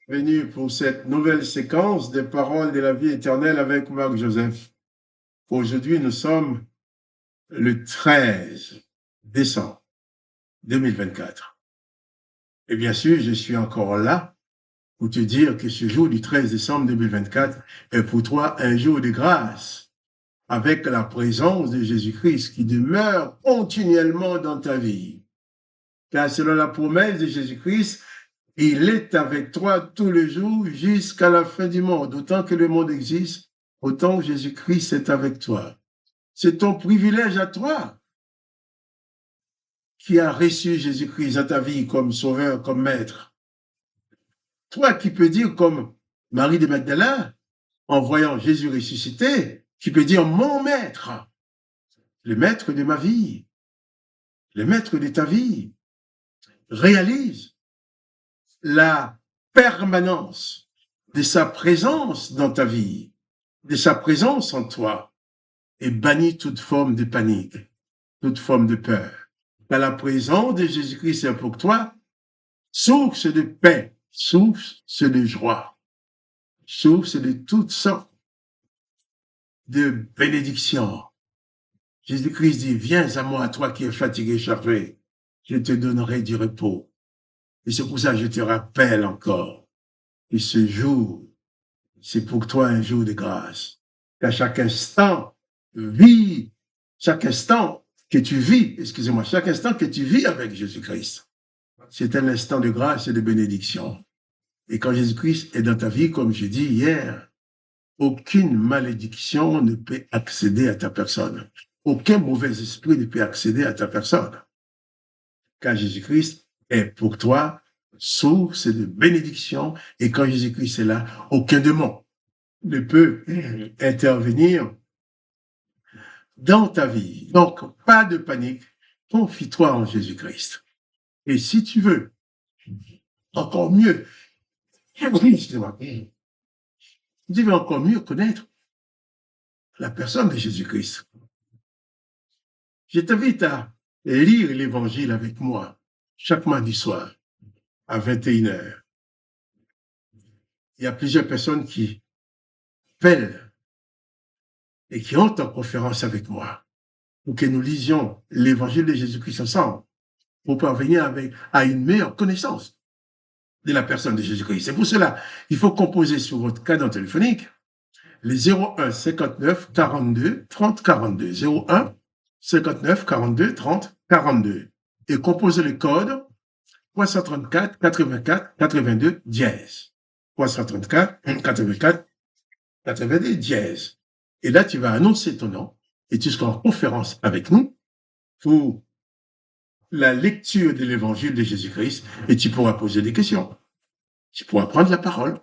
Bienvenue pour cette nouvelle séquence des paroles de la vie éternelle avec Marc Joseph. Aujourd'hui, nous sommes le 13 décembre 2024. Et bien sûr, je suis encore là pour te dire que ce jour du 13 décembre 2024 est pour toi un jour de grâce avec la présence de Jésus-Christ qui demeure continuellement dans ta vie. Car selon la promesse de Jésus-Christ, il est avec toi tous les jours jusqu'à la fin du monde. Autant que le monde existe, autant que Jésus-Christ est avec toi. C'est ton privilège à toi qui as reçu Jésus-Christ dans ta vie comme sauveur, comme maître. Toi qui peux dire comme Marie de Magdala, en voyant Jésus ressuscité, qui peut dire mon maître, le maître de ma vie, le maître de ta vie, réalise la permanence de sa présence dans ta vie, de sa présence en toi, et bannit toute forme de panique, toute forme de peur. Car la présence de Jésus-Christ est pour toi source de paix, source de joie, source de toutes sortes de bénédictions. Jésus-Christ dit, viens à moi, toi qui es fatigué, chargé, je te donnerai du repos. Et c'est pour ça que je te rappelle encore que ce jour, c'est pour toi un jour de grâce. Qu'à chaque instant, chaque instant que tu vis, chaque instant que tu vis avec Jésus-Christ, c'est un instant de grâce et de bénédiction. Et quand Jésus-Christ est dans ta vie, comme je dis hier, aucune malédiction ne peut accéder à ta personne. Aucun mauvais esprit ne peut accéder à ta personne. Car Jésus-Christ est pour toi source de bénédiction. Et quand Jésus-Christ est là, aucun démon ne peut intervenir dans ta vie. Donc, pas de panique. Confie-toi en Jésus-Christ. Et si tu veux encore mieux, tu veux encore mieux connaître la personne de Jésus-Christ, je t'invite à lire l'Évangile avec moi chaque mardi soir à 21h. Il y a plusieurs personnes qui appellent et qui ont en conférence avec moi pour que nous lisions l'Évangile de Jésus-Christ ensemble pour parvenir à une meilleure connaissance de la personne de Jésus-Christ. C'est pour cela qu'il faut composer sur votre cadran téléphonique les 01 59 42 30 42. 01 59 42 30 42. Et composer le code 334 84 82 dièse. 334 84 82 dièse. Et là, tu vas annoncer ton nom et tu seras en conférence avec nous pour la lecture de l'évangile de Jésus-Christ et tu pourras poser des questions. Tu pourras prendre la parole.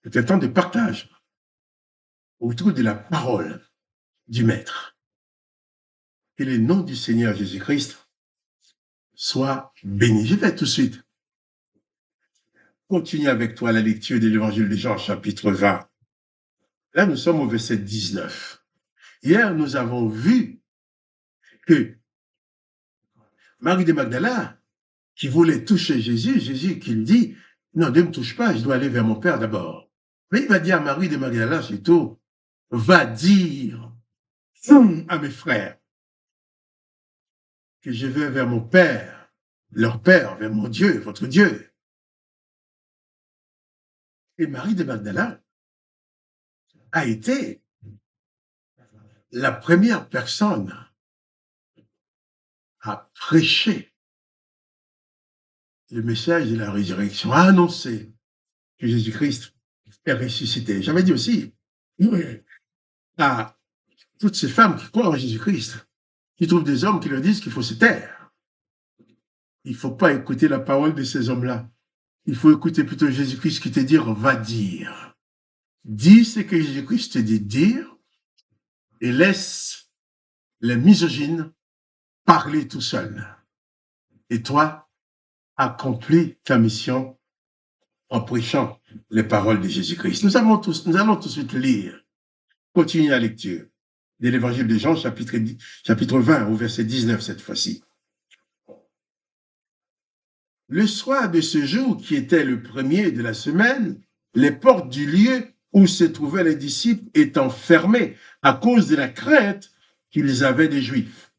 C'est un temps de partage autour de la parole du Maître. Que le nom du Seigneur Jésus-Christ soit béni. Je vais tout de suite continuer avec toi la lecture de l'évangile de Jean, chapitre 20. Là, nous sommes au verset 19. Hier, nous avons vu que Marie de Magdala, qui voulait toucher Jésus, Jésus qui lui dit, non, ne me touche pas, je dois aller vers mon Père d'abord. Mais il va dire à Marie de Magdala, surtout, va dire à mes frères que je vais vers mon Père, leur Père, vers mon Dieu, votre Dieu. Et Marie de Magdala a été la première personne à prêcher le message de la résurrection, à annoncer que Jésus-Christ est ressuscité. J'avais dit aussi à toutes ces femmes qui croient en Jésus-Christ, qui trouvent des hommes qui leur disent qu'il faut se taire. Il ne faut pas écouter la parole de ces hommes-là. Il faut écouter plutôt Jésus-Christ qui te dit, va dire. Dis ce que Jésus-Christ te dit dire et laisse les misogynes parler tout seuls. Et toi, accomplis ta mission en prêchant les paroles de Jésus-Christ. Nous allons tout de suite lire. Continuez la lecture de l'évangile de Jean, chapitre 20, au verset 19 cette fois-ci. Le soir de ce jour, qui était le premier de la semaine, les portes du lieu où se trouvaient les disciples étant fermées à cause de la crainte qu'ils avaient des Juifs.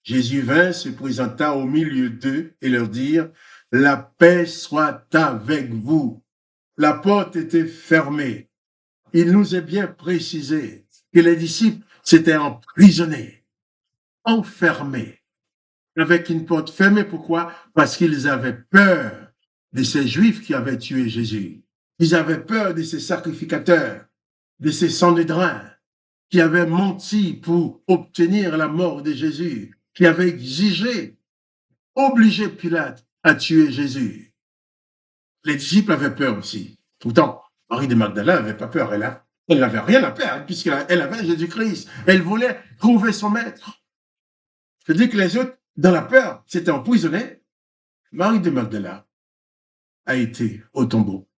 Jésus vint, se présenta au milieu d'eux et leur dit, « La paix soit avec vous. » La porte était fermée. Il nous est bien précisé que les disciples s'étaient emprisonnés, enfermés, avec une porte fermée. Pourquoi? Parce qu'ils avaient peur de ces Juifs qui avaient tué Jésus. Ils avaient peur de ces sacrificateurs, de ces Sanhédrins qui avaient menti pour obtenir la mort de Jésus, qui avaient obligé Pilate à tuer Jésus. Les disciples avaient peur aussi. Pourtant, Marie de Magdala n'avait pas peur. Elle n'avait rien à perdre puisqu'elle avait Jésus-Christ. Elle voulait trouver son maître. Je dis que les autres, dans la peur, s'étaient emprisonnés. Marie de Magdala a été au tombeau.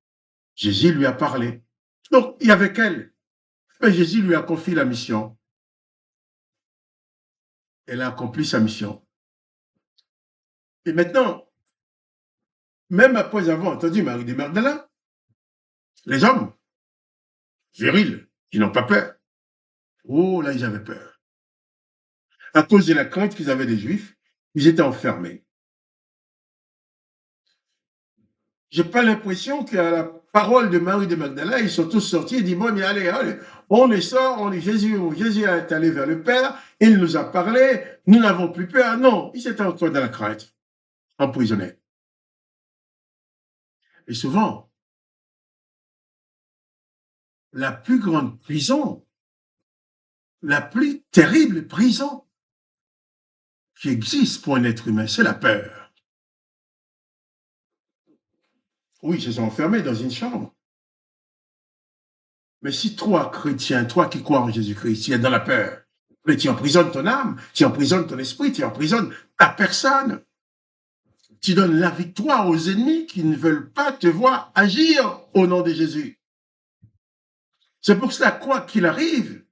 Jésus lui a parlé. Donc, il y avait qu'elle. Mais Jésus lui a confié la mission. Elle a accompli sa mission. Et maintenant, même après avoir entendu Marie de Magdala, les hommes virils, qui n'ont pas peur, oh là, ils avaient peur. À cause de la crainte qu'ils avaient des Juifs, ils étaient enfermés. J'ai pas l'impression qu'à la parole de Marie de Magdala, ils sont tous sortis et disent, bon, mais allez, on les sort, Jésus est allé vers le Père, il nous a parlé, nous n'avons plus peur. Non, ils étaient encore dans la crainte, emprisonnés. Et souvent, la plus grande prison, la plus terrible prison qui existe pour un être humain, c'est la peur. Oui, ils se sont enfermés dans une chambre. Mais si toi, chrétien, toi qui crois en Jésus-Christ, tu es dans la peur, mais tu emprisonnes ton âme, tu emprisonnes ton esprit, tu emprisonnes ta personne. Tu donnes la victoire aux ennemis qui ne veulent pas te voir agir au nom de Jésus. C'est pour cela, quoi qu'il arrive,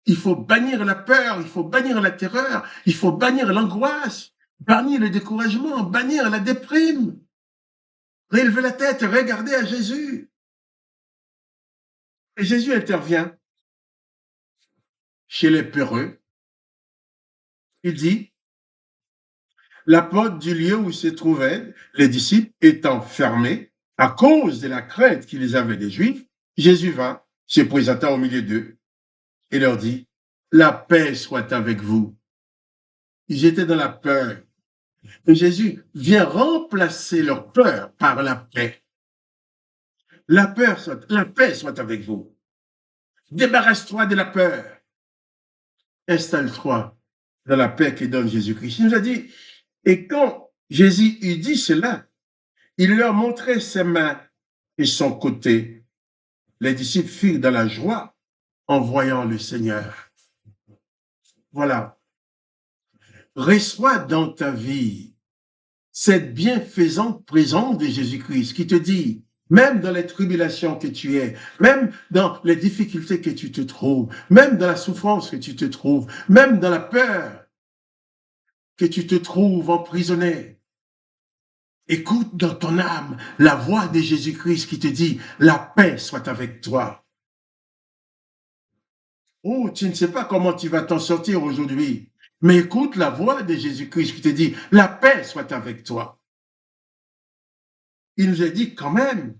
il faut bannir la peur, il faut bannir la terreur, il faut bannir l'angoisse, bannir le découragement, bannir la déprime. Relever la tête et regarder à Jésus. Et Jésus intervient chez les peureux. Il dit, la porte du lieu où se trouvaient les disciples étant fermée à cause de la crainte qu'ils avaient des Juifs, Jésus vint, se présenta au milieu d'eux et leur dit, la paix soit avec vous. Ils étaient dans la peur. Et Jésus vient remplacer leur peur par la paix. La paix soit avec vous. Débarrasse-toi de la peur. Installe-toi dans la paix que donne Jésus-Christ. Il nous a dit, et quand Jésus eut dit cela, il leur montrait ses mains et son côté. Les disciples furent dans la joie en voyant le Seigneur. Voilà. Reçois dans ta vie cette bienfaisante présence de Jésus-Christ qui te dit, même dans les tribulations que tu es, même dans les difficultés que tu te trouves, même dans la souffrance que tu te trouves, même dans la peur que tu te trouves emprisonné, écoute dans ton âme la voix de Jésus-Christ qui te dit, la paix soit avec toi. Oh, tu ne sais pas comment tu vas t'en sortir aujourd'hui, mais écoute la voix de Jésus-Christ qui te dit, la paix soit avec toi. Il nous a dit quand même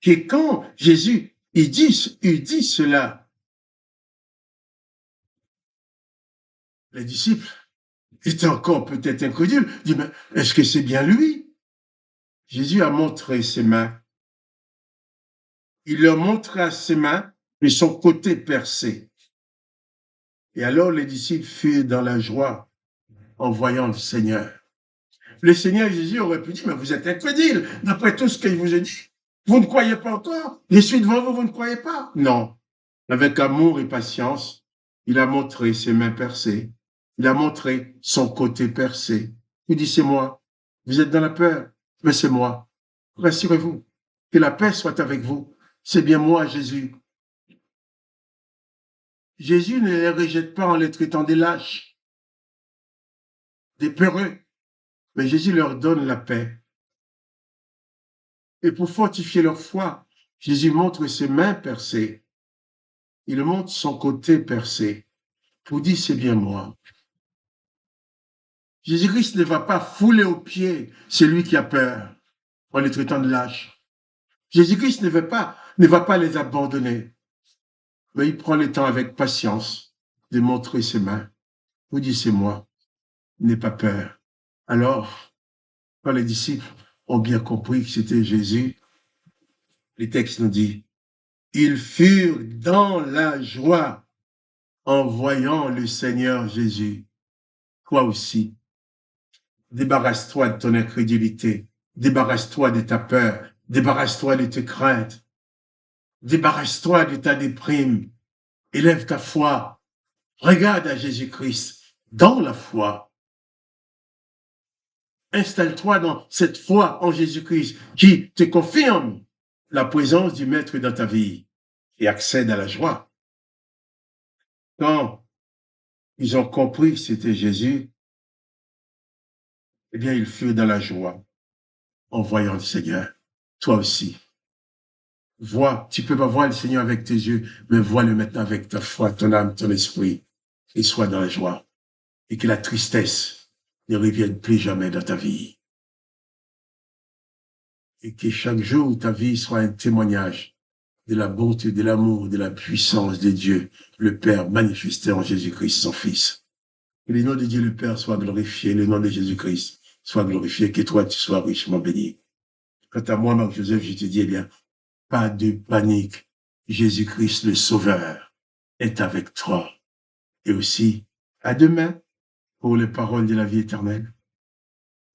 que quand Jésus il dit cela, les disciples étaient encore peut-être incrédules, disent, mais est-ce que c'est bien lui? Jésus a montré ses mains. Il leur montra ses mains et son côté percé. Et alors les disciples furent dans la joie en voyant le Seigneur. Le Seigneur Jésus aurait pu dire, mais vous êtes incrédule, d'après tout ce qu'il vous a dit. Vous ne croyez pas encore? Je suis devant vous, vous ne croyez pas? Non. Avec amour et patience, il a montré ses mains percées. Il a montré son côté percé. Il dit, c'est moi. Vous êtes dans la peur, mais c'est moi. Rassurez-vous, que la paix soit avec vous. C'est bien moi, Jésus. Jésus ne les rejette pas en les traitant des lâches, des peureux. Mais Jésus leur donne la paix. Et pour fortifier leur foi, Jésus montre ses mains percées. Il montre son côté percé pour dire c'est bien moi. Jésus-Christ ne va pas fouler aux pieds celui qui a peur en les traitant de lâches. Jésus-Christ ne va pas les abandonner. Mais il prend le temps avec patience de montrer ses mains. Vous dites c'est moi, n'aie pas peur. Alors, quand les disciples ont bien compris que c'était Jésus, les textes nous disent, ils furent dans la joie en voyant le Seigneur Jésus. Toi aussi, débarrasse-toi de ton incrédulité, débarrasse-toi de ta peur, débarrasse-toi de tes craintes, débarrasse-toi de ta déprime, élève ta foi, regarde à Jésus-Christ dans la foi. Installe-toi dans cette foi en Jésus-Christ qui te confirme la présence du Maître dans ta vie et accède à la joie. Quand ils ont compris que c'était Jésus, eh bien, ils furent dans la joie en voyant le Seigneur. Toi aussi. Vois, tu peux pas voir le Seigneur avec tes yeux, mais vois-le maintenant avec ta foi, ton âme, ton esprit, et sois dans la joie. Et que la tristesse ne revienne plus jamais dans ta vie. Et que chaque jour, ta vie soit un témoignage de la bonté, de l'amour, de la puissance de Dieu, le Père manifesté en Jésus-Christ, son Fils. Que le nom de Dieu le Père soit glorifié, le nom de Jésus-Christ soit glorifié, que toi, tu sois richement béni. Quant à moi, Marc-Joseph, je te dis, eh bien, pas de panique. Jésus-Christ, le Sauveur, est avec toi. Et aussi, à demain pour les paroles de la vie éternelle.